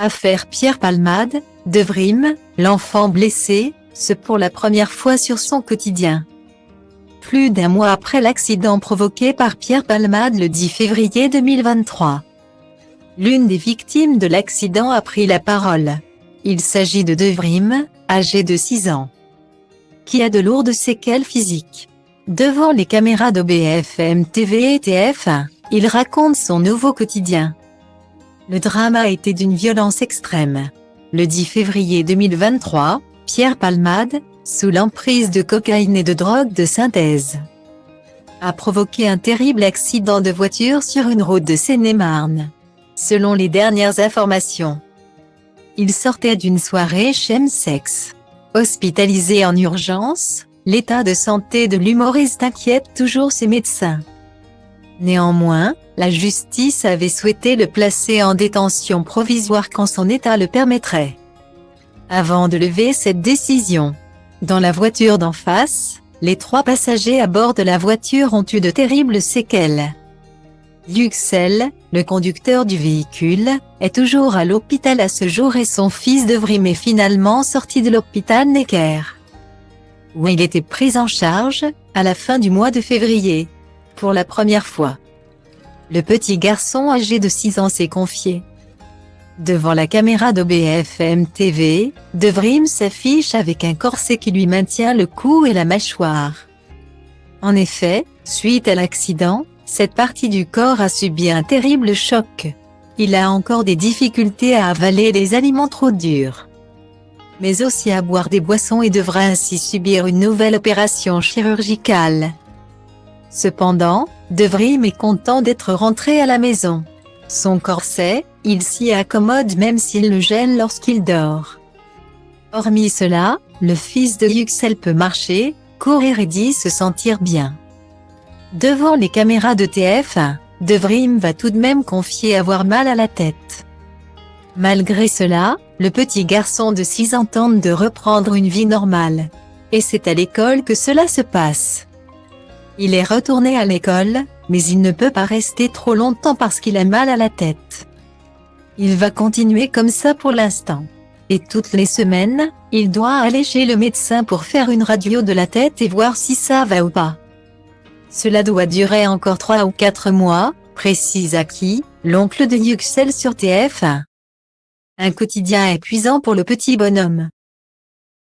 Affaire Pierre Palmade, de Vrim, l'enfant blessé, se pour la première fois sur son quotidien. Plus d'un mois après l'accident provoqué par Pierre Palmade le 10 février 2023. L'une des victimes de l'accident a pris la parole. Il s'agit de Vrim, âgé de 6 ans, qui a de lourdes séquelles physiques. Devant les caméras de BFM TV et TF1, il raconte son nouveau quotidien. Le drame a été d'une violence extrême. Le 10 février 2023, Pierre Palmade, sous l'emprise de cocaïne et de drogue de synthèse, a provoqué un terrible accident de voiture sur une route de Seine-et-Marne. Selon les dernières informations, il sortait d'une soirée chemsex. Hospitalisé en urgence, l'état de santé de l'humoriste inquiète toujours ses médecins. Néanmoins, la justice avait souhaité le placer en détention provisoire quand son état le permettrait. Avant de lever cette décision, dans la voiture d'en face, les 3 passagers à bord de la voiture ont eu de terribles séquelles. Yüksel, le conducteur du véhicule, est toujours à l'hôpital à ce jour et son fils Vrim est finalement sorti de l'hôpital Necker, où il était pris en charge, à la fin du mois de février. Pour la première fois, le petit garçon âgé de 6 ans s'est confié. Devant la caméra de BFM TV, Vrim s'affiche avec un corset qui lui maintient le cou et la mâchoire. En effet, suite à l'accident, cette partie du corps a subi un terrible choc. Il a encore des difficultés à avaler les aliments trop durs, mais aussi à boire des boissons et devra ainsi subir une nouvelle opération chirurgicale. Cependant, Vrim est content d'être rentré à la maison. Son corset, il s'y accommode même s'il le gêne lorsqu'il dort. Hormis cela, le fils de Yüksel peut marcher, courir et dit se sentir bien. Devant les caméras de TF1, Vrim va tout de même confier avoir mal à la tête. Malgré cela, le petit garçon de 6 ans tente de reprendre une vie normale. Et c'est à l'école que cela se passe. Il est retourné à l'école, mais il ne peut pas rester trop longtemps parce qu'il a mal à la tête. Il va continuer comme ça pour l'instant. Et toutes les semaines, il doit aller chez le médecin pour faire une radio de la tête et voir si ça va ou pas. Cela doit durer encore 3 ou 4 mois, précise Aki, l'oncle de Yüksel sur TF1. Un quotidien épuisant pour le petit bonhomme.